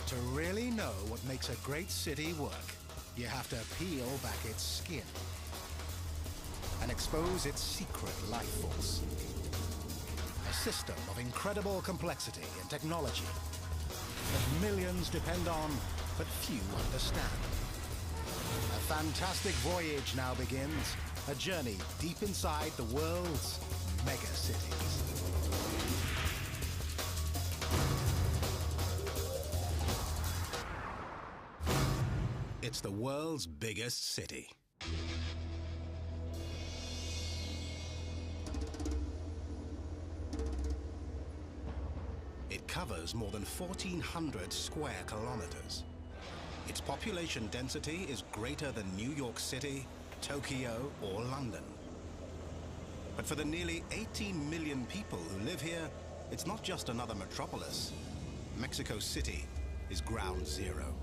To really know what makes a great city work, you have to peel back its skin and expose its secret life force. A system of incredible complexity and technology that millions depend on, but few understand. A fantastic voyage now begins, a journey deep inside the world's megacities. It's the world's biggest city. It covers more than 1,400 square kilometers. Its population density is greater than New York City, Tokyo, or London. But for the nearly 18 million people who live here, it's not just another metropolis. Mexico City is ground zero.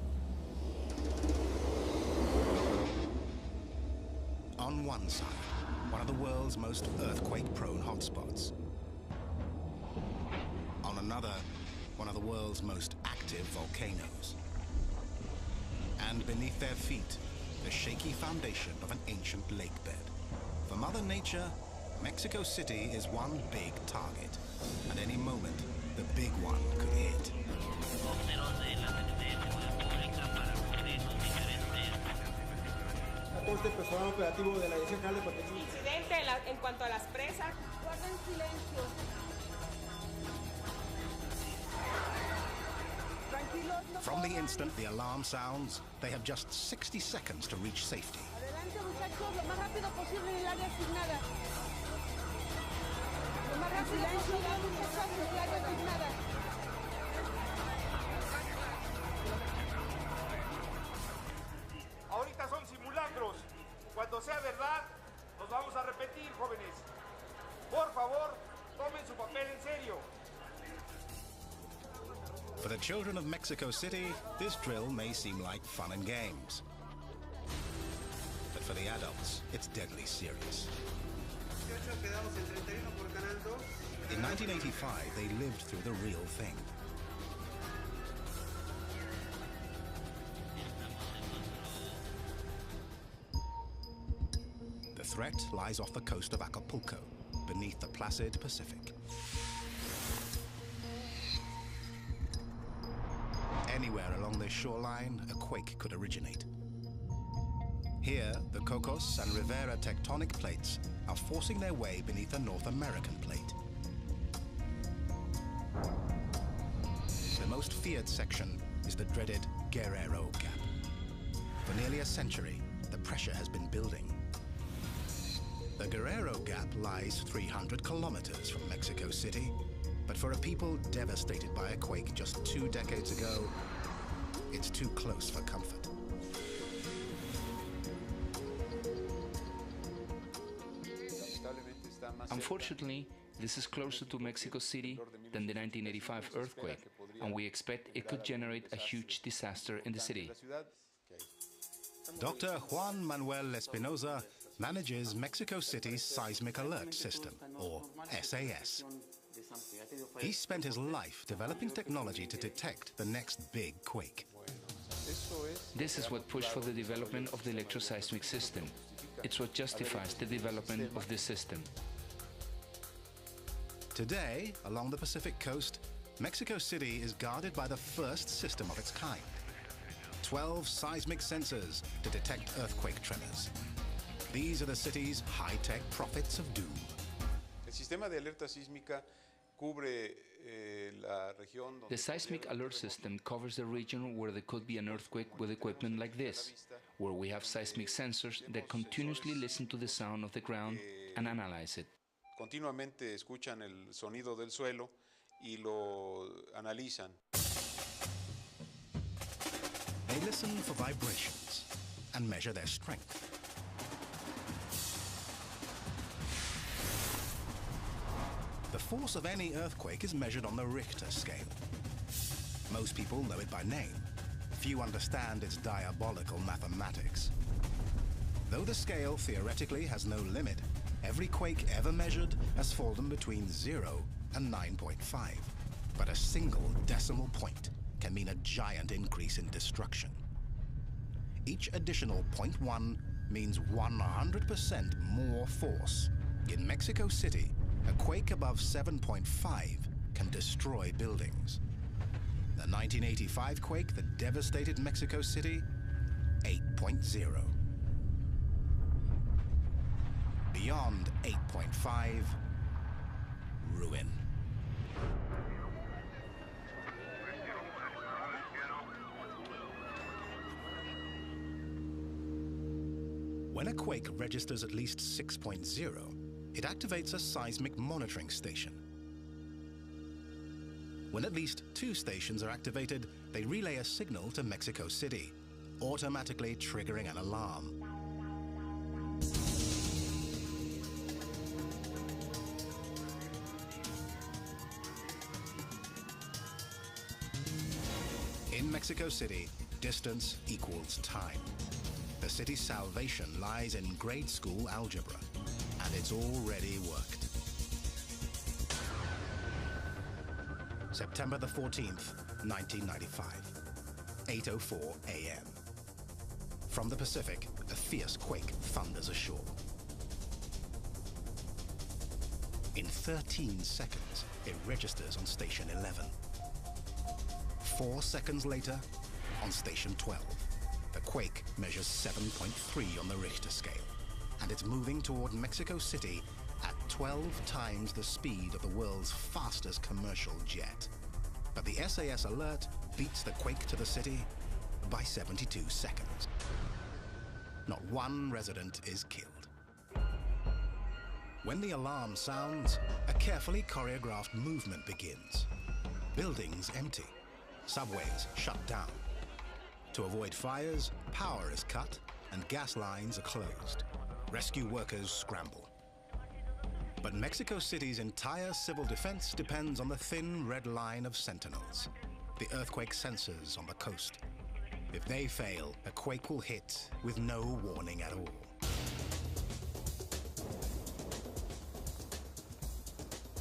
On one side, one of the world's most earthquake-prone hotspots. On another, one of the world's most active volcanoes. And beneath their feet, the shaky foundation of an ancient lake bed. For Mother Nature, Mexico City is one big target. At any moment, the big one could hit. Incidente en cuanto a las presas. Guarden silencio. From the instant the alarm sounds, they have just 60 seconds to reach safety. Adelante, muchachos, lo más rápido posible en el área asignada. Lo más rápido posible, muchachos, en el área asignada. Ahorita son simulacros. Cuando sea verdad, nos vamos a repetir, jóvenes. Por favor, tomen su papel en serio. For the children of Mexico City, this drill may seem like fun and games. But for the adults, it's deadly serious. In 1985, they lived through the real thing. The threat lies off the coast of Acapulco, beneath the placid Pacific. Anywhere along this shoreline, a quake could originate. Here, the Cocos and Rivera tectonic plates are forcing their way beneath the North American plate. The most feared section is the dreaded Guerrero Gap. For nearly a century, the pressure has been building. The Guerrero Gap lies 300 kilometers from Mexico City, but for a people devastated by a quake just 2 decades ago, it's too close for comfort. Unfortunately, this is closer to Mexico City than the 1985 earthquake, and we expect it could generate a huge disaster in the city. Dr. Juan Manuel Espinoza manages Mexico City's Seismic Alert System, or SAS. He spent his life developing technology to detect the next big quake. This is what pushed for the development of the electroseismic system. It's what justifies the development of this system. Today, along the Pacific coast, Mexico City is guarded by the first system of its kind. 12 seismic sensors to detect earthquake tremors. These are the city's high-tech prophets of doom. El sistema de alerta sísmica cubre la región donde... The seismic alert system covers the region where there could be an earthquake with equipment like this, where we have seismic sensors that continuously listen to the sound of the ground and analyze it. Continuamente escuchan el sonido del suelo y lo analizan. They listen for vibrations and measure their strength. The force of any earthquake is measured on the Richter scale. Most people know it by name. Few understand its diabolical mathematics. Though the scale theoretically has no limit, every quake ever measured has fallen between 0 and 9.5. But a single decimal point can mean a giant increase in destruction. Each additional 0.1 means 100% more force. In Mexico City, a quake above 7.5 can destroy buildings. The 1985 quake that devastated Mexico City, 8.0. Beyond 8.5, ruin. When a quake registers at least 6.0, it activates a seismic monitoring station. When at least 2 stations are activated, they relay a signal to Mexico City, automatically triggering an alarm. In Mexico City, distance equals time. The city's salvation lies in grade school algebra, and it's already worked. September the 14th, 1995, 8:04 a.m. From the Pacific, a fierce quake thunders ashore. In 13 seconds, it registers on station 11. 4 seconds later, on station 12. The quake measures 7.3 on the Richter scale, and it's moving toward Mexico City at 12 times the speed of the world's fastest commercial jet. But the SAS alert beats the quake to the city by 72 seconds. Not one resident is killed. When the alarm sounds, a carefully choreographed movement begins. Buildings empty, subways shut down. To avoid fires, power is cut and gas lines are closed. Rescue workers scramble. But Mexico City's entire civil defense depends on the thin red line of sentinels, the earthquake sensors on the coast. If they fail, a quake will hit with no warning at all.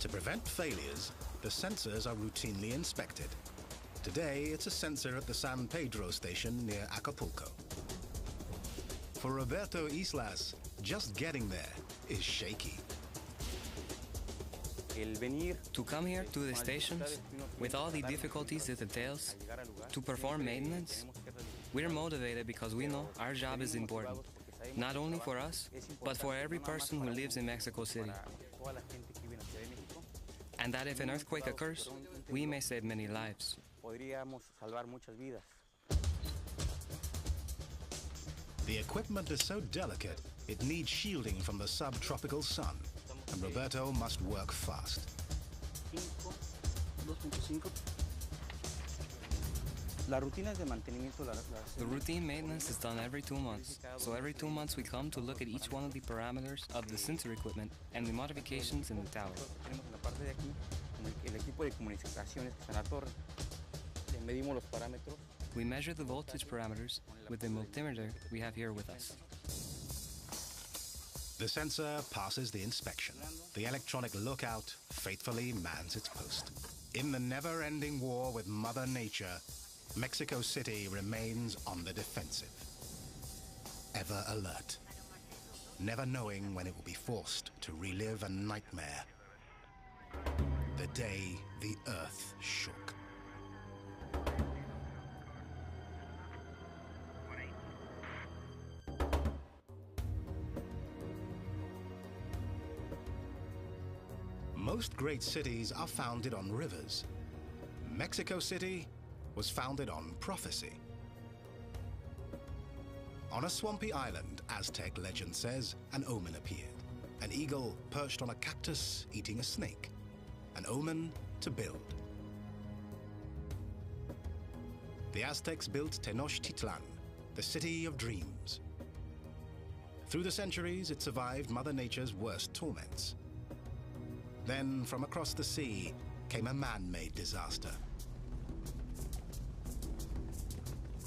To prevent failures, the sensors are routinely inspected. Today, it's a sensor at the San Pedro station near Acapulco. For Roberto Islas, just getting there is shaky. To come here to the stations, with all the difficulties it entails, to perform maintenance, we're motivated because we know our job is important, not only for us, but for every person who lives in Mexico City. And that if an earthquake occurs, we may save many lives. The equipment is so delicate, it needs shielding from the subtropical sun, and Roberto must work fast. The routine maintenance is done every 2 months, so every 2 months we come to look at each one of the parameters of the sensor equipment and the modifications in the tower. We measure the voltage parameters with the multimeter we have here with us. The sensor passes the inspection. The electronic lookout faithfully mans its post. In the never-ending war with Mother Nature, Mexico City remains on the defensive. Ever alert, never knowing when it will be forced to relive a nightmare. The day the earth shook. Most great cities are founded on rivers. Mexico City was founded on prophecy. On a swampy island, Aztec legend says, an omen appeared. An eagle perched on a cactus eating a snake. An omen to build. The Aztecs built Tenochtitlan, the city of dreams. Through the centuries, it survived Mother Nature's worst torments. Then, from across the sea, came a man-made disaster.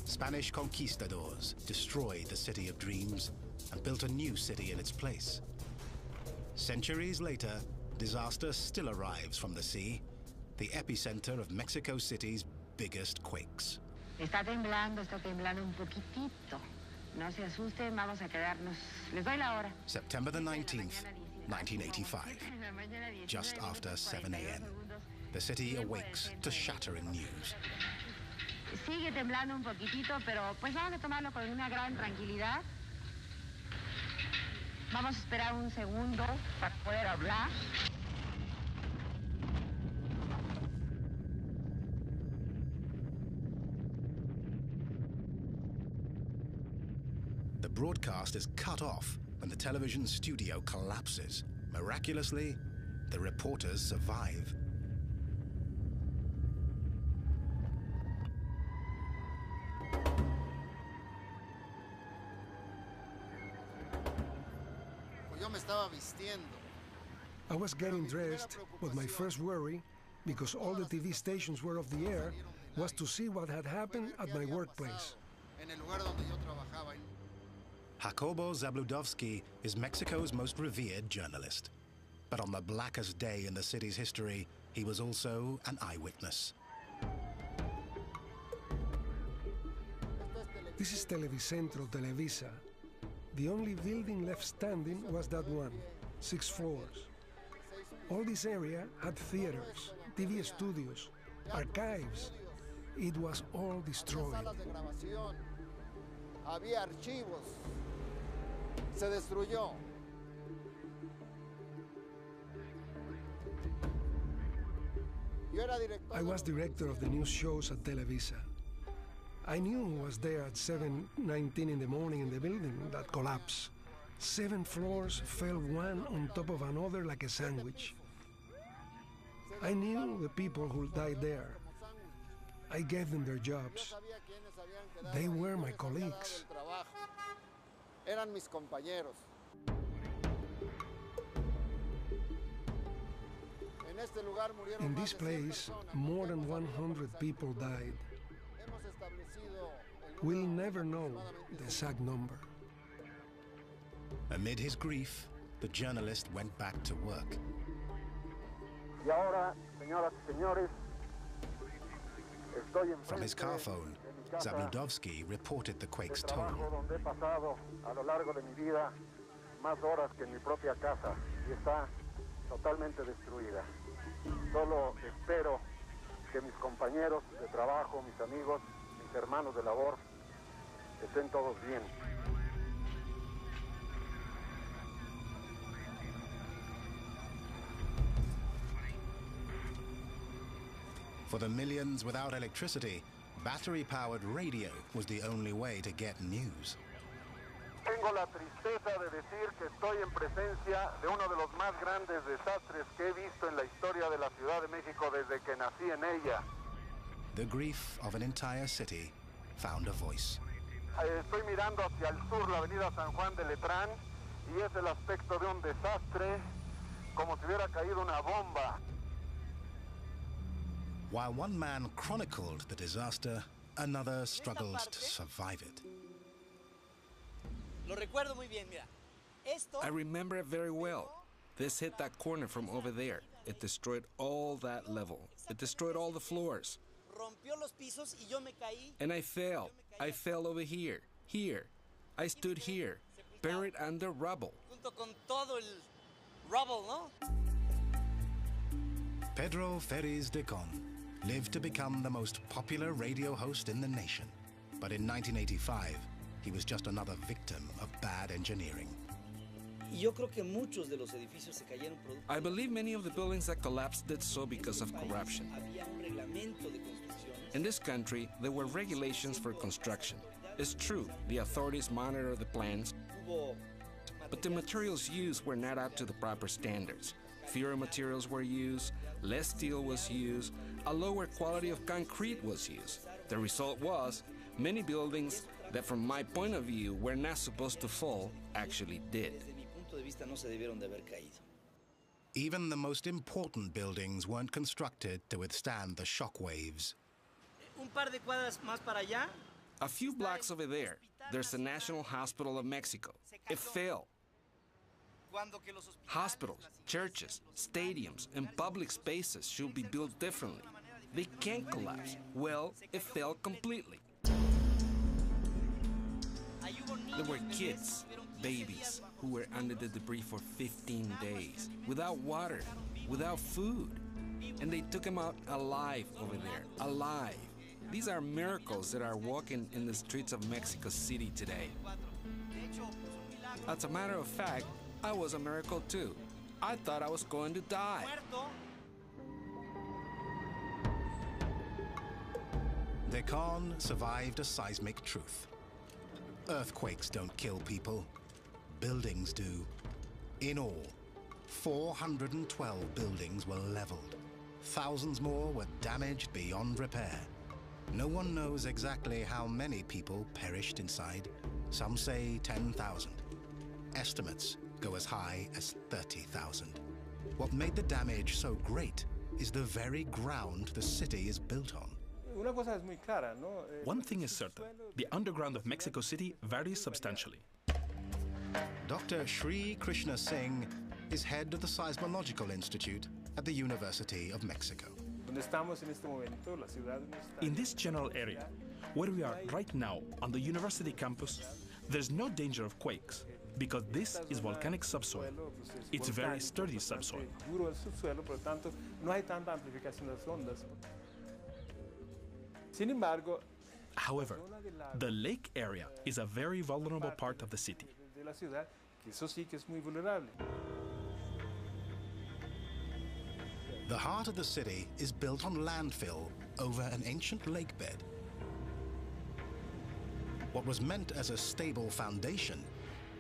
Spanish conquistadors destroyed the city of dreams and built a new city in its place. Centuries later, disaster still arrives from the sea, the epicenter of Mexico City's biggest quakes. Está temblando un poquitito. No se asusten, vamos a quedarnos. Les doy la hora. September the 19th, 1985. Just after 7 a.m. The city awakes to shattering news. Sigue temblando un poquitito, pero pues vamos a tomarlo con una gran tranquilidad. Vamos a esperar un segundo para poder hablar. The broadcast is cut off when the television studio collapses. Miraculously, the reporters survive. I was getting dressed, but my first worry, because all the TV stations were off the air, was to see what had happened at my workplace. Jacobo Zabludovsky is Mexico's most revered journalist. But on the blackest day in the city's history, he was also an eyewitness. This is Televicentro, Televisa. The only building left standing was that one, 6 floors. All this area had theaters, TV studios, archives. It was all destroyed. Había archivos. Se destruyó. I was director of the news shows at Televisa. I knew who was there at 7:19 in the morning in the building that collapsed. 7 floors fell one on top of another like a sandwich. I knew the people who died there. I gave them their jobs. They were my colleagues. Eran mis compañeros. In this place, more than 100 people died. We'll never know the exact number. Amid his grief, the journalist went back to work. Y ahora, señoras y señores, estoy From his car phone, Zabludovsky reported the quake's toll. donde he pasado a lo largo de mi vida más horas que en mi propia casa y está totalmente destruida. Solo espero que mis compañeros de trabajo, mis amigos, mis hermanos de labor estén todos bien. For the millions without electricity, battery-powered radio was the only way to get news. Tengo la tristeza de decir que estoy en presencia de uno de los más grandes desastres que he visto en la historia de la Ciudad de México desde que nací en ella. The grief of an entire city found a voice. Estoy mirando hacia el sur la avenida San Juan de Letrán y es el aspecto de un desastre, como si hubiera caído una bomba. While one man chronicled the disaster, another struggled to survive it. Lo recuerdo muy bien, mira. Esto I remember it very well. This hit that corner from over there. It destroyed all that level. It destroyed all the floors. rompió los pisos y yo me caí. And I fell. I fell over here. Here. I stood here, buried under rubble. Junto con todo el rubble, ¿no? Pedro Ferriz de Con lived to become the most popular radio host in the nation. But in 1985, he was just another victim of bad engineering. Yo creo que muchos de los edificios se cayeron producto. I believe many of the buildings that collapsed did so because of corruption. Había un reglamento de construcciones. In this country, there were regulations for construction. It's true, the authorities monitor the plans, but the materials used were not up to the proper standards. Fewer materials were used, less steel was used, a lower quality of concrete was used. The result was, many buildings that from my point of view were not supposed to fall actually did. Desde mi punto de vista no se debieron de haber caído. Even the most important buildings weren't constructed to withstand the shock waves. Un par de cuadras más para allá. A few blocks over there, there's the National Hospital of Mexico. It fell. Hospitals, churches, stadiums, and public spaces should be built differently. They can't collapse. Well, it fell completely. There were kids, babies, who were under the debris for 15 days, without water, without food. And they took them out alive over there, alive. These are miracles that are walking in the streets of Mexico City today. As a matter of fact, I was a miracle too. I thought I was going to die. Decon survived a seismic truth. Earthquakes don't kill people, buildings do. In all, 412 buildings were leveled. Thousands more were damaged beyond repair. No one knows exactly how many people perished inside. Some say 10,000. Estimates go as high as 30,000. What made the damage so great is the very ground the city is built on. One thing is certain, the underground of Mexico City varies substantially. Dr. Sri Krishna Singh is head of the Seismological Institute at the University of Mexico. In this general area, where we are right now on the university campus, there's no danger of quakes, because this is volcanic subsoil. It's very sturdy subsoil. However, the lake area is a very vulnerable part of the city. The heart of the city is built on landfill over an ancient lake bed. What was meant as a stable foundation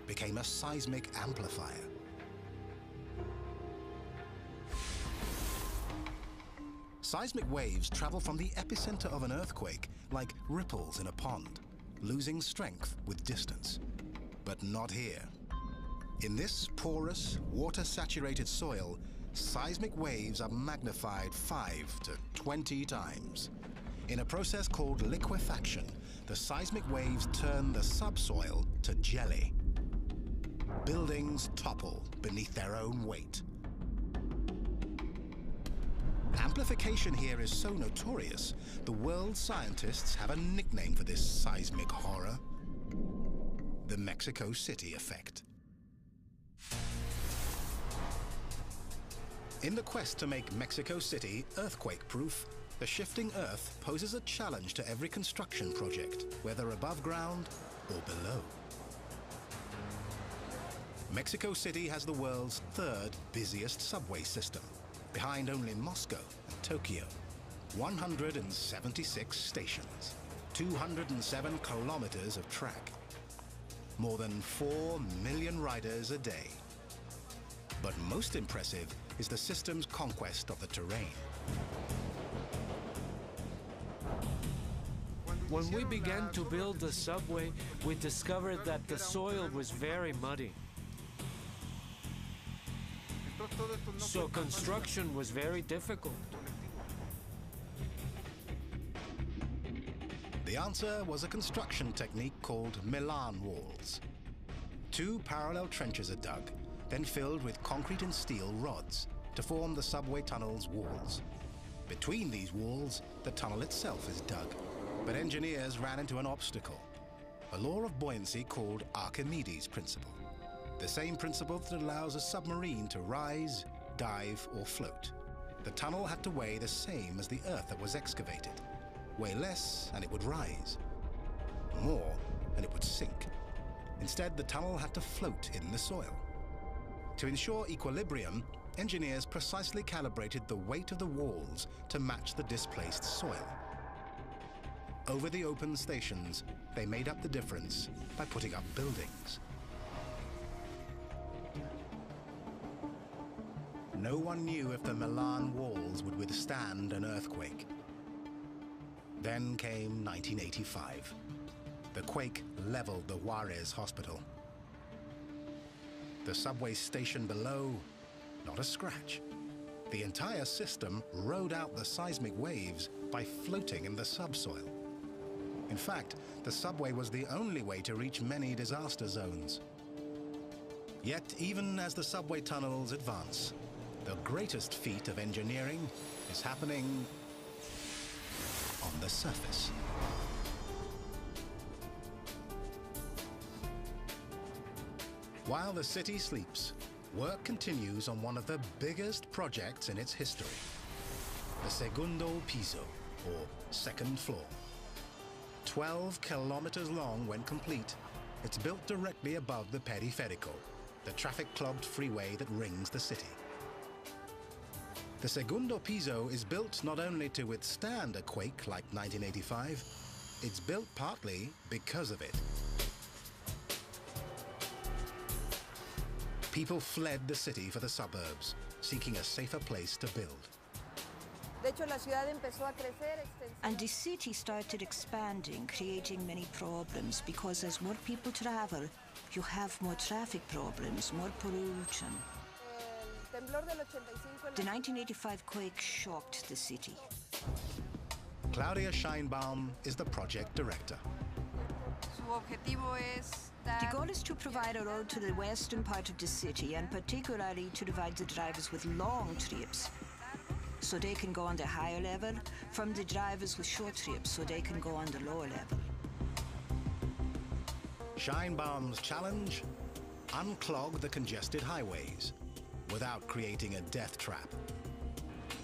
became a seismic amplifier. Seismic waves travel from the epicenter of an earthquake like ripples in a pond, losing strength with distance. But not here. In this porous, water-saturated soil, seismic waves are magnified 5 to 20 times. In a process called liquefaction, the seismic waves turn the subsoil to jelly. Buildings topple beneath their own weight. Amplification here is so notorious, the world's scientists have a nickname for this seismic horror: the Mexico City effect. In the quest to make Mexico City earthquake-proof, the shifting Earth poses a challenge to every construction project, whether above ground or below. Mexico City has the world's third busiest subway system, behind only Moscow and Tokyo. 176 stations, 207 kilometers of track, more than 4 million riders a day. But most impressive is the system's conquest of the terrain. When we began to build the subway, we discovered that the soil was very muddy. So construction was very difficult. The answer was a construction technique called Milan walls. 2 parallel trenches are dug, then filled with concrete and steel rods to form the subway tunnel's walls. Between these walls, the tunnel itself is dug, but engineers ran into an obstacle, a law of buoyancy called Archimedes' principle. The same principle that allows a submarine to rise, dive, or float. The tunnel had to weigh the same as the earth that was excavated. Weigh less, and it would rise. More, and it would sink. Instead, the tunnel had to float in the soil. To ensure equilibrium, engineers precisely calibrated the weight of the walls to match the displaced soil. Over the open stations, they made up the difference by putting up buildings. No one knew if the Milan walls would withstand an earthquake. Then came 1985. The quake leveled the Juarez hospital. The subway station below, not a scratch. The entire system rode out the seismic waves by floating in the subsoil. In fact, the subway was the only way to reach many disaster zones. Yet, even as the subway tunnels advance, the greatest feat of engineering is happening the surface. While the city sleeps, work continues on one of the biggest projects in its history, the Segundo Piso, or second floor. 12 kilometers long when complete, it's built directly above the Periférico, the traffic-clogged freeway that rings the city. The Segundo Piso is built not only to withstand a quake like 1985, it's built partly because of it. People fled the city for the suburbs, seeking a safer place to build. And the city started expanding, creating many problems, because as more people travel, you have more traffic problems, more pollution. The 1985 quake shocked the city. Claudia Scheinbaum is the project director. The goal is to provide a road to the western part of the city, and particularly to divide the drivers with long trips, so they can go on the higher level, from the drivers with short trips, so they can go on the lower level. Scheinbaum's challenge? Unclog the congested highways without creating a death trap.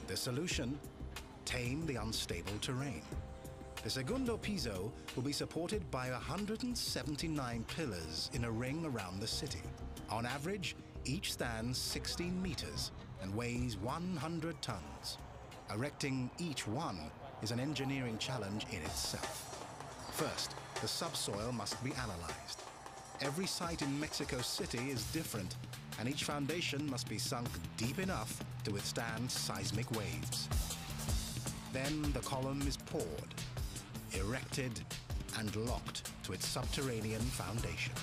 The solution? Tame the unstable terrain. The Segundo Piso will be supported by 179 pillars in a ring around the city. On average, each stands 16 meters and weighs 100 tons. Erecting each one is an engineering challenge in itself. First, the subsoil must be analyzed. Every site in Mexico City is different, and each foundation must be sunk deep enough to withstand seismic waves. Then the column is poured, erected, and locked to its subterranean foundation.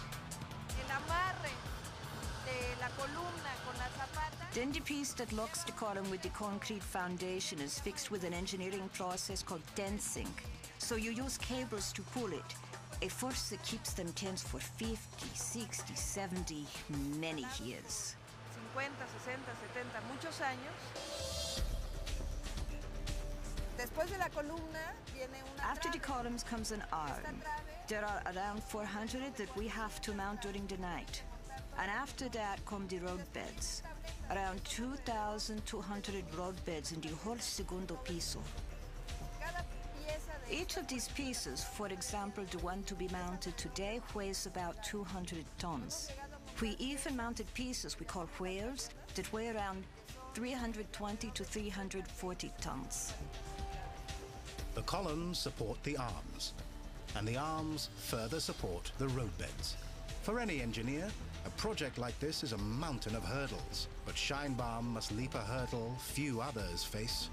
Then the piece that locks the column with the concrete foundation is fixed with an engineering process called tensing. So you use cables to pull it, a force that keeps them tense for 50, 60, 70, many years. 50, 60, 70, muchos años. After the columns comes an arm. There are around 400 that we have to mount during the night. And after that come the road beds. Around 2,200 road beds in the whole Segundo Piso. Each of these pieces, for example, the one to be mounted today, weighs about 200 tons. We even mounted pieces we call whales that weigh around 320 to 340 tons. The columns support the arms, and the arms further support the roadbeds. For any engineer, a project like this is a mountain of hurdles, but Scheinbaum must leap a hurdle few others face.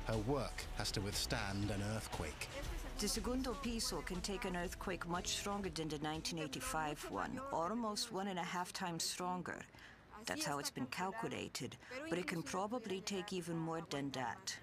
Her work has to withstand an earthquake. The Segundo Piso can take an earthquake much stronger than the 1985 one, almost 1.5 times stronger. That's how it's been calculated, but it can probably take even more than that.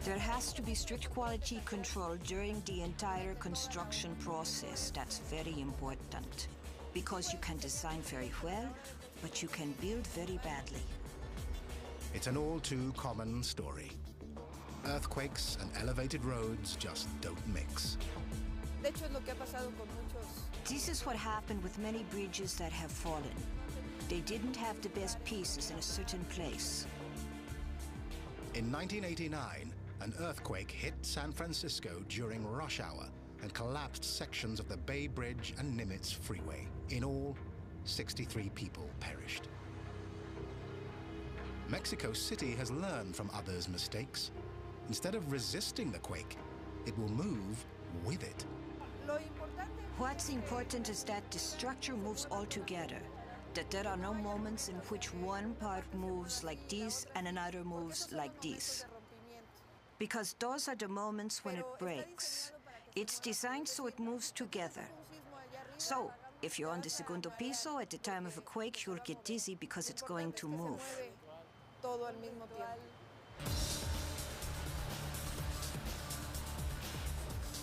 There has to be strict quality control during the entire construction process. That's very important, because you can design very well, but you can build very badly. It's an all too common story. Earthquakes and elevated roads just don't mix. This is what happened with many bridges that have fallen. They didn't have the best pieces in a certain place. In 1989, an earthquake hit San Francisco during rush hour and collapsed sections of the Bay Bridge and Nimitz Freeway. In all, 63 people perished. Mexico City has learned from others' mistakes. Instead of resisting the quake, it will move with it. What's important is that the structure moves all together, that there are no moments in which one part moves like this and another moves like this. Because those are the moments when it breaks. It's designed so it moves together. So, if you're on the Segundo Piso at the time of a quake, you'll get dizzy because it's going to move.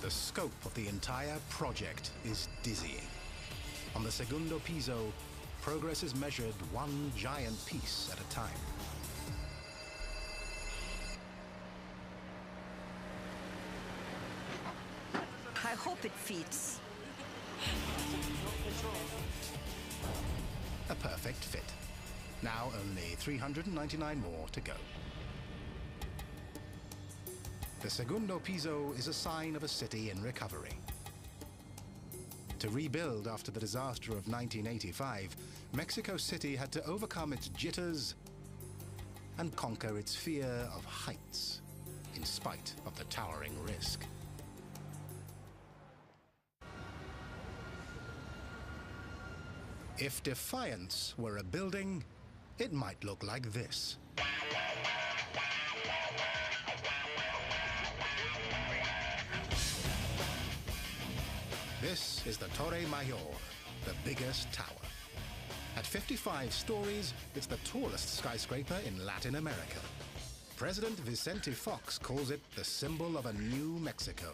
The scope of the entire project is dizzying. On On the segundo piso, progress is measured one giant piece at a time. I hope it fits. A perfect fit. Now only 399 more to go. The segundo piso is a sign of a city in recovery. To rebuild after the disaster of 1985, Mexico City had to overcome its jitters and conquer its fear of heights, in spite of the towering risk. If Defiance were a building, it might look like this. This is the Torre Mayor, the biggest tower. At 55 stories, it's the tallest skyscraper in Latin America. President Vicente Fox calls it the symbol of a new Mexico.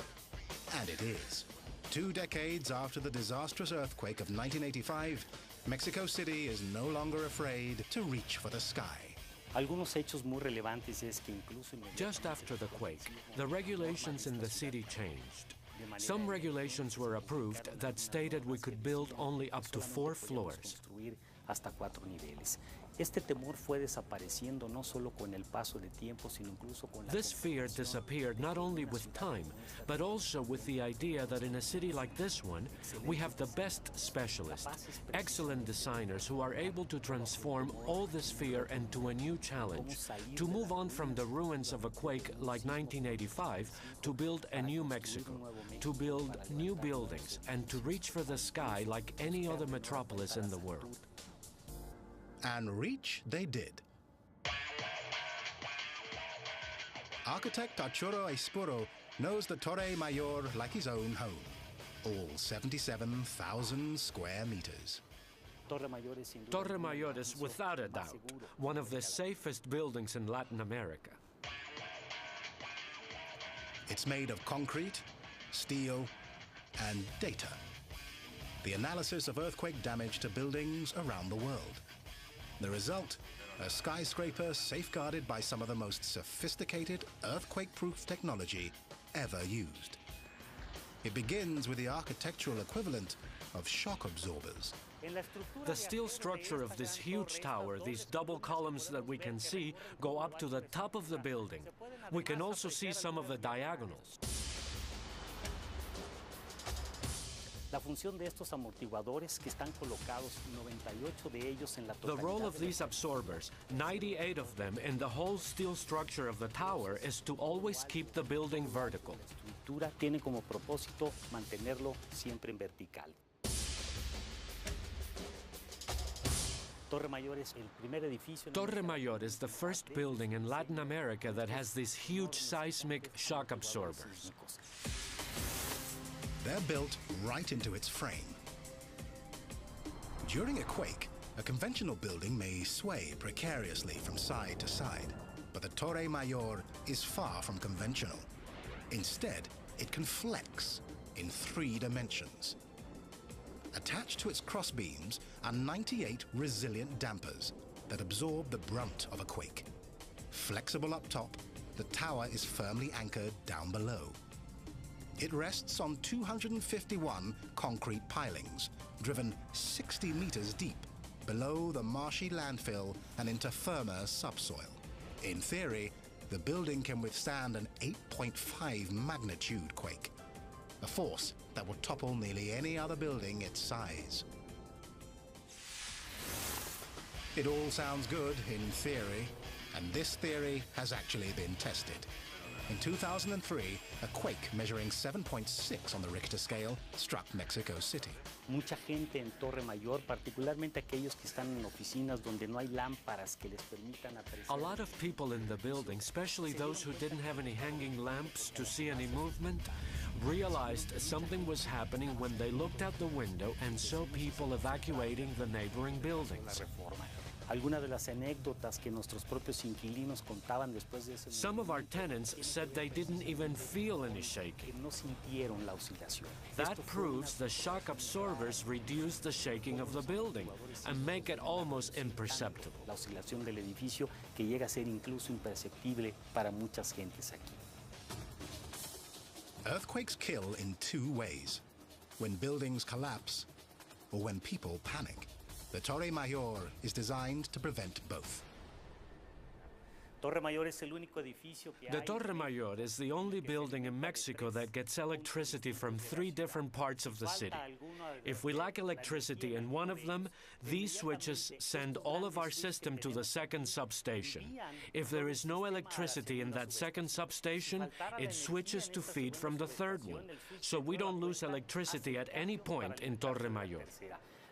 And it is. 2 decades after the disastrous earthquake of 1985, Mexico City is no longer afraid to reach for the sky. Just after the quake, the regulations in the city changed. Some regulations were approved that stated we could build only up to 4 floors. This fear disappeared not only with time, but also with the idea that in a city like this one, we have the best specialists, excellent designers who are able to transform all this fear into a new challenge, to move on from the ruins of a quake like 1985 to build a new Mexico, to build new buildings, and to reach for the sky like any other metropolis in the world. And reach they did. Architect Arturo Espuro knows the Torre Mayor like his own home, all 77,000 square meters. Torre Mayor is without a doubt one of the safest buildings in Latin America. It's made of concrete, steel, and data. The analysis of earthquake damage to buildings around the world. The result, a skyscraper safeguarded by some of the most sophisticated earthquake-proof technology ever used. It begins with the architectural equivalent of shock absorbers. The steel structure of this huge tower, these double columns that we can see, go up to the top of the building. We can also see some of the diagonals. La función de estos amortiguadores que están colocados 98 de ellos en la totalidad. The role of these absorbers, 98 of them in the whole steel structure of the tower, is to always keep the building vertical. La estructura tiene como propósito mantenerlo siempre en vertical. Torre Mayor is the first building in Latin America that has these huge seismic shock absorbers. They're built right into its frame. During a quake, a conventional building may sway precariously from side to side, but the Torre Mayor is far from conventional. Instead, it can flex in 3 dimensions. Attached to its crossbeams are 98 resilient dampers that absorb the brunt of a quake. Flexible up top, the tower is firmly anchored down below. It rests on 251 concrete pilings, driven 60 meters deep below the marshy landfill and into firmer subsoil. In theory, the building can withstand an 8.5 magnitude quake, a force that would topple nearly any other building its size. It all sounds good in theory, and this theory has actually been tested. In 2003, a quake measuring 7.6 on the Richter scale struck Mexico City. Mucha gente en Torre Mayor, particularmente aquellos que están en oficinas donde no hay lámparas que les permitan apreciar. A lot of people in the building, especially those who didn't have any hanging lamps to see any movement, realized something was happening when they looked out the window and saw people evacuating the neighboring buildings. Algunas de las anécdotas que nuestros propios inquilinos contaban después de ese Some of our tenants said they didn't even feel any shaking. no sintieron la oscilación. That proves the shock absorbers reduce the shaking of the building and make it almost imperceptible. La oscilación del edificio que llega a ser incluso imperceptible para muchas gentes aquí. Earthquakes kill in two ways: when buildings collapse or when people panic. The Torre Mayor is designed to prevent both. Torre Mayor es el único edificio que The hay. Torre Mayor is the only building in Mexico that gets electricity from 3 different parts of the city. If we lack electricity in one of them, these switches send all of our system to the second substation. If there is no electricity in that second substation, it switches to feed from the third one, so we don't lose electricity at any point in Torre Mayor.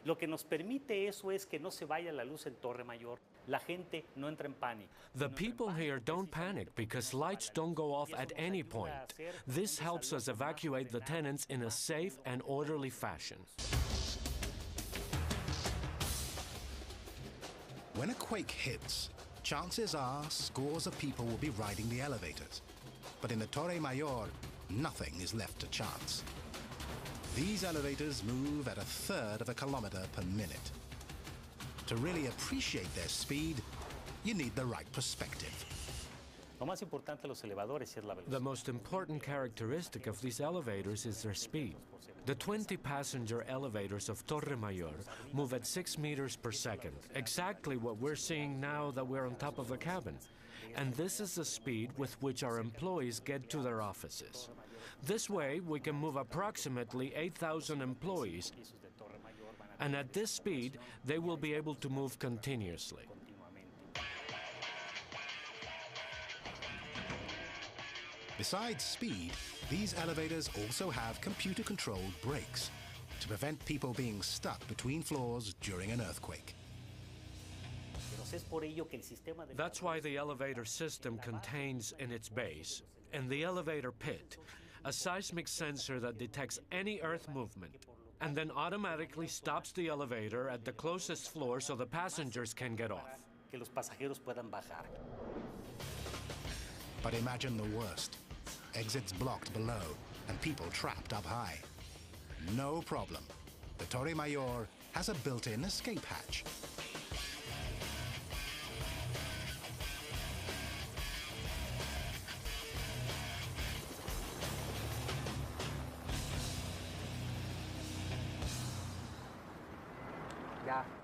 Lo que nos permite eso es que no se vaya la luz en Torre Mayor. La gente no entra en pánico. The people here don't panic because lights don't go off at any point. This helps us evacuate the tenants in a safe and orderly fashion. When a quake hits, chances are scores of people will be riding the elevators. But in the Torre Mayor, nothing is left to chance. These elevators move at 1/3 of a kilometer per minute. To really appreciate their speed, you need the right perspective. Lo más importante de los elevadores es la velocidad. The most important characteristic of these elevators is their speed. The 20-passenger elevators of Torre Mayor move at 6 meters per second, exactly what we're seeing now that we're on top of a cabin. And this is the speed with which our employees get to their offices. This way, we can move approximately 8,000 employees, and at this speed, they will be able to move continuously. Besides speed, these elevators also have computer-controlled brakes to prevent people being stuck between floors during an earthquake. That's why the elevator system contains in its base, in the elevator pit, a seismic sensor that detects any earth movement and then automatically stops the elevator at the closest floor so the passengers can get off. Que los pasajeros puedan bajar. But imagine the worst. Exits blocked below and people trapped up high. No problem. The Torre Mayor has a built-in escape hatch.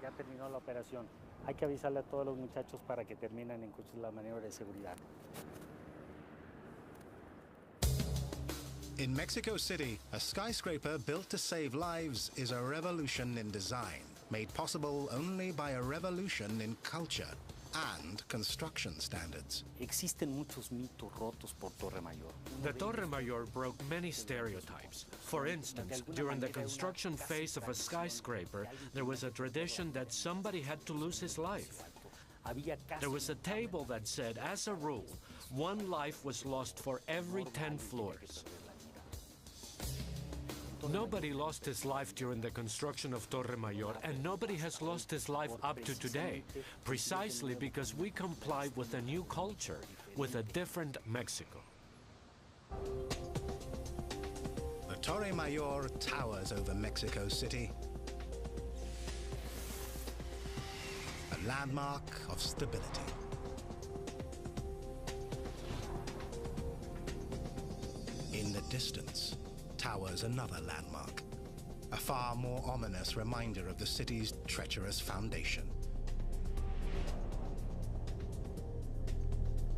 Ya terminó la operación. Hay que avisarle a todos los muchachos para que terminen en la maniobra de seguridad. In Mexico City, a skyscraper built to save lives is a revolution in design, made possible only by a revolution in culture and construction standards. Existen muchos mitos rotos por Torre Mayor. The Torre Mayor broke many stereotypes. For instance, during the construction phase of a skyscraper, there was a tradition that somebody had to lose his life. There was a table that said, as a rule, 1 life was lost for every 10 floors. Nobody lost his life during the construction of Torre Mayor, and nobody has lost his life up to today, precisely because we comply with a new culture, with a different Mexico. The Torre Mayor towers over Mexico City, a landmark of stability. In the distance, towers another landmark, a far more ominous reminder of the city's treacherous foundation.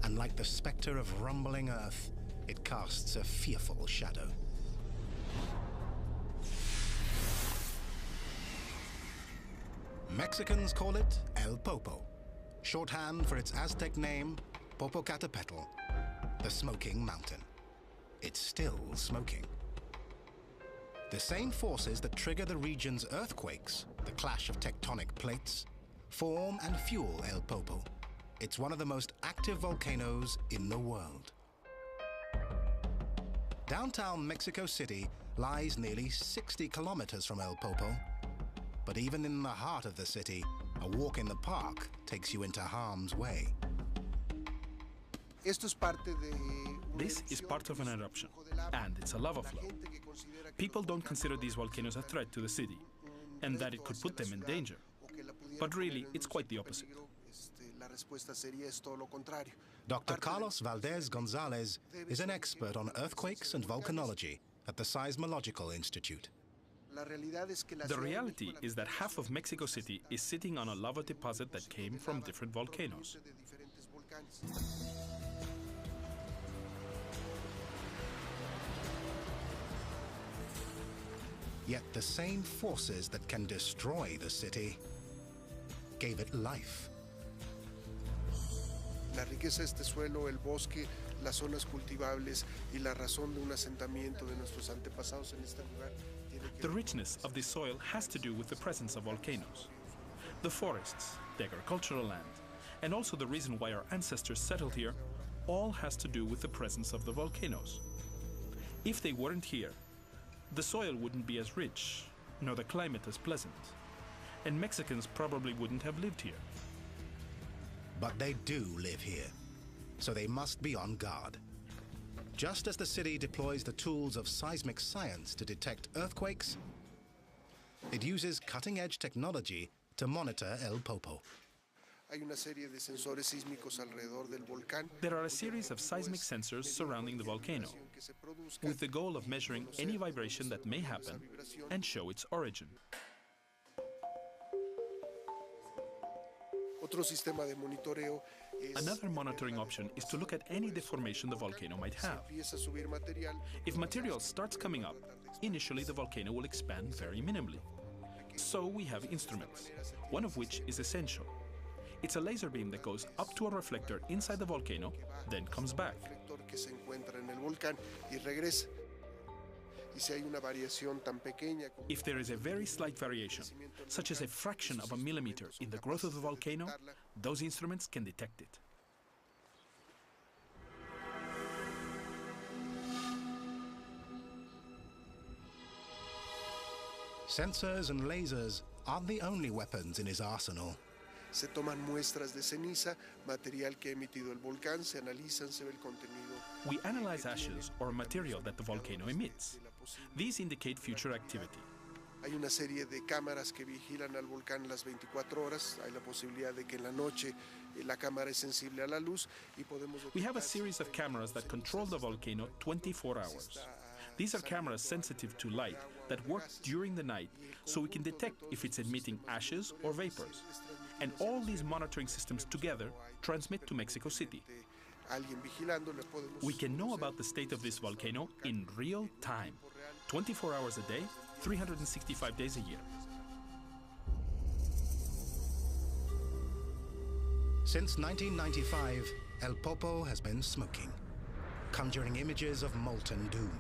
And like the specter of rumbling earth, it casts a fearful shadow. Mexicans call it El Popo, shorthand for its Aztec name, Popocatépetl, the smoking mountain. It's still smoking. The same forces that trigger the region's earthquakes, the clash of tectonic plates, form and fuel El Popo. It's one of the most active volcanoes in the world. Downtown Mexico City lies nearly 60 kilometers from El Popo. But even in the heart of the city, A walk in the park takes you into harm's way. This is part of an eruption, and it's a lava flow. People don't consider these volcanoes a threat to the city, and that it could put them in danger. But really, it's quite the opposite. Dr. Carlos Valdez Gonzalez is an expert on earthquakes and volcanology at the Seismological Institute. The reality is that half of Mexico City is sitting on a lava deposit that came from different volcanoes. Yet the same forces that can destroy the city gave it life. La riqueza de este suelo, el bosque, las zonas cultivables y la razón de un asentamiento de nuestros antepasados en este lugar. The richness of the soil has to do with the presence of volcanoes. The forests, the agricultural land, and also the reason why our ancestors settled here, all has to do with the presence of the volcanoes. If they weren't here, the soil wouldn't be as rich, nor the climate as pleasant, and Mexicans probably wouldn't have lived here. But they do live here, so they must be on guard. Just as the city deploys the tools of seismic science to detect earthquakes, it uses cutting-edge technology to monitor El Popo. There are a series of seismic sensors surrounding the volcano, with the goal of measuring any vibration that may happen and show its origin. Another monitoring option is to look at any deformation the volcano might have. If material starts coming up, initially the volcano will expand very minimally. So we have instruments, one of which is essential. It's a laser beam that goes up to a reflector inside the volcano, then comes back. If there is a very slight variation, such as a fraction of a millimeter in the growth of the volcano, those instruments can detect it. Sensors and lasers aren't the only weapons in his arsenal. Se toman muestras de ceniza, material que ha emitido el volcán, se analizan, se ve el contenido. We analyze ashes or material that the volcano emits. These indicate future activity. Hay una serie de cámaras que vigilan al volcán las 24 horas. Hay la posibilidad de que en la noche la cámara es sensible a la luz y podemos. We have a series of cameras that control the volcano 24 hours. These are cameras sensitive to light that work during the night, so we can detect if it's emitting ashes or vapors. And all these monitoring systems together transmit to Mexico City. We can know about the state of this volcano in real time, 24 hours a day, 365 days a year. Since 1995, El Popo has been smoking, conjuring images of molten doom.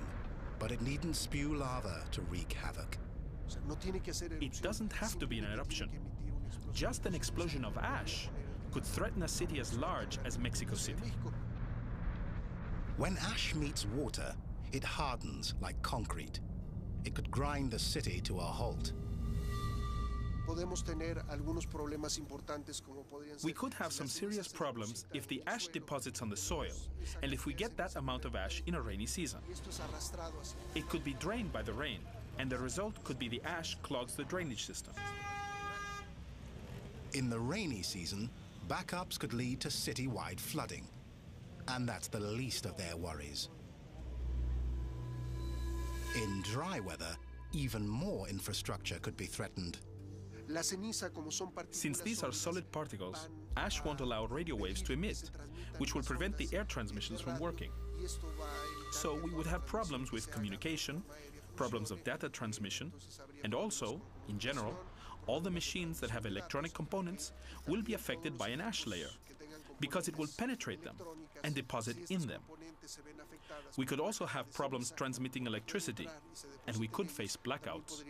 But it needn't spew lava to wreak havoc. It doesn't have to be an eruption. Just an explosion of ash could threaten a city as large as Mexico City. When ash meets water, it hardens like concrete. It could grind the city to a halt. We could have some serious problems if the ash deposits on the soil, and if we get that amount of ash in a rainy season. It could be drained by the rain, and the result could be the ash clogs the drainage system. In the rainy season, backups could lead to citywide flooding, and that's the least of their worries. In dry weather, even more infrastructure could be threatened. Since these are solid particles, ash won't allow radio waves to emit, which will prevent the air transmissions from working. So we would have problems with communication, problems of data transmission, and also, in general, all the machines that have electronic components will be affected by an ash layer, because it will penetrate them and deposit in them. We could also have problems transmitting electricity, and we could face blackouts.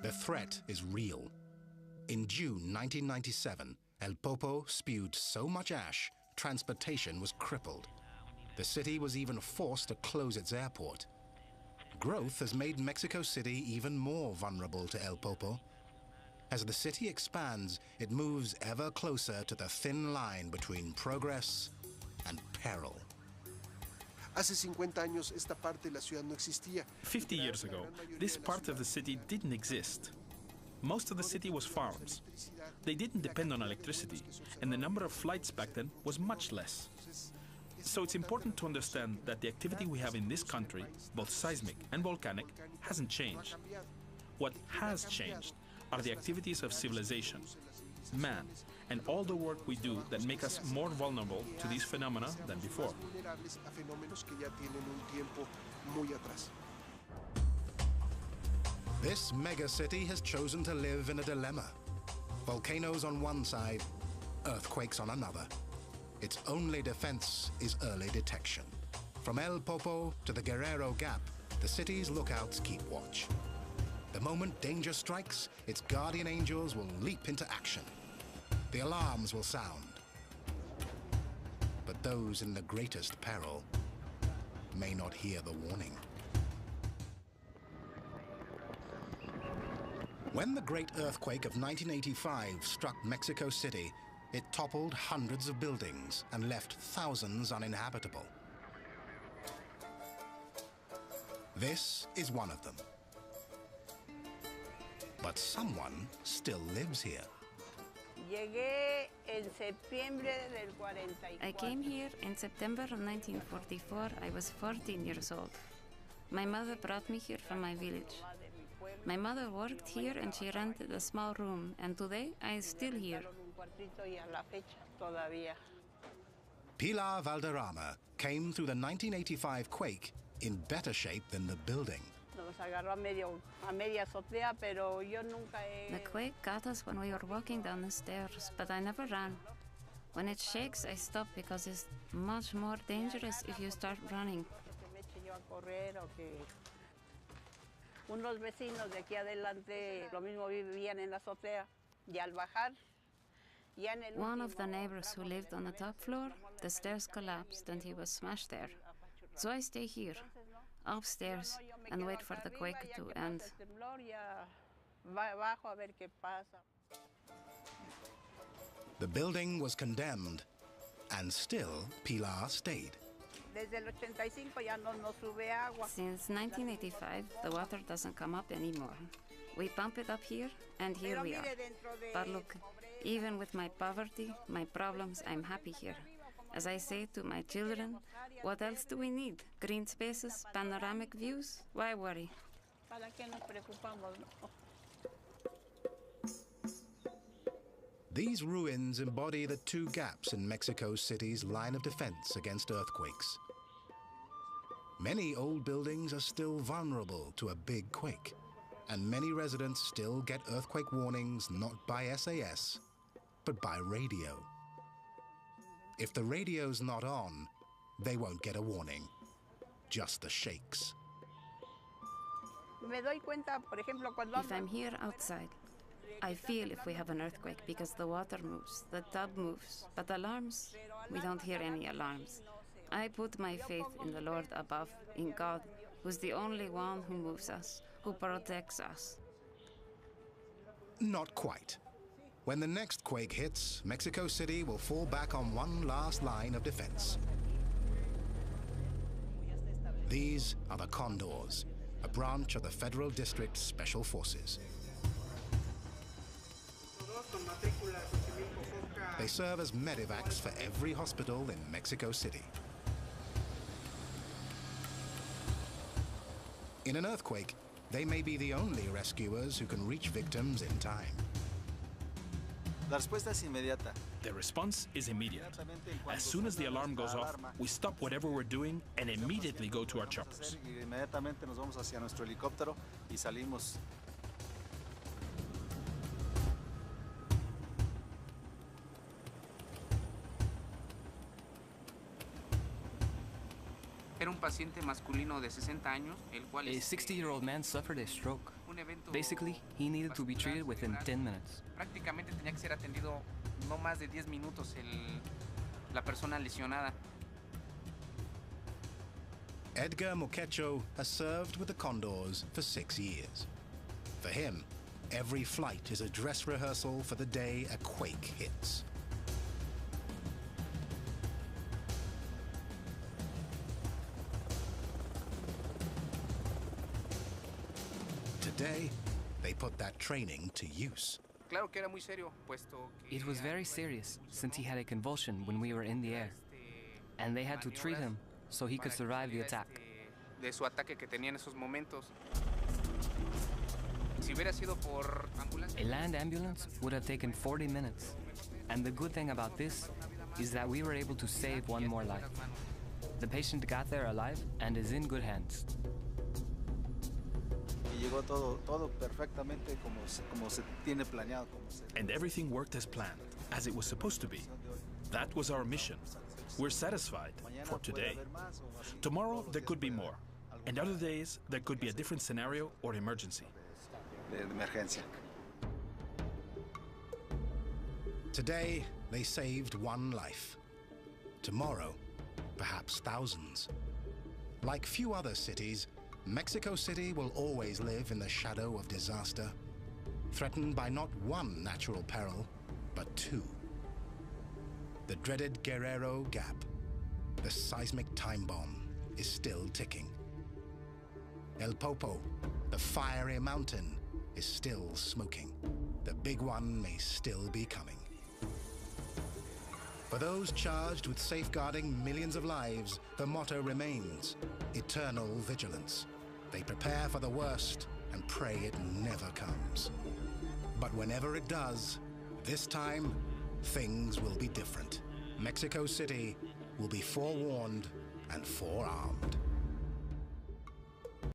The threat is real. In June 1997, El Popo spewed so much ash, transportation was crippled. The city was even forced to close its airport. Growth has made Mexico City even more vulnerable to El Popo. As the city expands, it moves ever closer to the thin line between progress and peril. Hace 50 años, esta parte de la ciudad no existía. 50 years ago, this part of the city didn't exist. Most of the city was farms. They didn't depend on electricity, and the number of flights back then was much less. So it's important to understand that the activity we have in this country, both seismic and volcanic, hasn't changed. What has changed are the activities of civilization, man, and all the work we do that make us more vulnerable to these phenomena than before. This megacity has chosen to live in a dilemma. Volcanoes on one side, earthquakes on another. Its only defense is early detection. From El Popo to the Guerrero Gap, the city's lookouts keep watch. The moment danger strikes, its guardian angels will leap into action. The alarms will sound. But those in the greatest peril may not hear the warning. When the great earthquake of 1985 struck Mexico City, it toppled hundreds of buildings and left thousands uninhabitable. This is one of them. But someone still lives here. I came here in September of 1944. I was 14 years old. My mother brought me here from my village. My mother worked here and she rented a small room, and today I'm still here. Pilar Valderrama came through the 1985 quake in better shape than the building. The quake got us when we were walking down the stairs, but I never ran. When it shakes, I stop because it's much more dangerous if you start running. Unos vecinos de aquí adelante lo mismo vivían en la azotea y al bajar ya en el One of the neighbors who lived on the top floor, the stairs collapsed and he was smashed there. So I stay here, upstairs, and wait for the quake to end. The building was condemned, and still Pilar stayed. Since 1985, the water doesn't come up anymore. We pump it up here, and here we are. But look, even with my poverty, my problems, I'm happy here. As I say to my children, what else do we need? Green spaces, panoramic views? Why worry? These ruins embody the two gaps in Mexico City's line of defense against earthquakes. Many old buildings are still vulnerable to a big quake, and many residents still get earthquake warnings not by SAS, but by radio. If the radio's not on, they won't get a warning, just the shakes. If I'm here outside, I feel if we have an earthquake because the water moves, the tub moves, but alarms, we don't hear any alarms. I put my faith in the Lord above, in God, who's the only one who moves us, who protects us. Not quite. When the next quake hits, Mexico City will fall back on one last line of defense. These are the Condors, a branch of the Federal District Special Forces. They serve as medevacs for every hospital in Mexico City. In an earthquake, they may be the only rescuers who can reach victims in time. The response is immediate. As soon as the alarm goes off, we stop whatever we're doing and immediately go to our choppers. A 60-year-old man suffered a stroke. Basically, he needed to be treated within 10 minutes. Prácticamente tenía que ser atendido no más de 10 minutos la persona lesionada. Edgar Moquecho has served with the Condors for 6 years. For him, every flight is a dress rehearsal for the day a quake hits. Today, they put that training to use. It was very serious, since he had a convulsion when we were in the air. And they had to treat him so he could survive the attack. A land ambulance would have taken 40 minutes. And the good thing about this is that we were able to save one more life. The patient got there alive and is in good hands. And everything worked as planned, as it was supposed to be. That was our mission. We're satisfied for today. Tomorrow, there could be more. And other days, there could be a different scenario or emergency. Today, they saved one life. Tomorrow, perhaps thousands. Like few other cities, Mexico City will always live in the shadow of disaster, threatened by not one natural peril, but two. The dreaded Guerrero Gap, the seismic time bomb, is still ticking. El Popo, the fiery mountain, is still smoking. The big one may still be coming. For those charged with safeguarding millions of lives, the motto remains: eternal vigilance. They prepare for the worst and pray it never comes. But whenever it does, this time, things will be different. Mexico City will be forewarned and forearmed.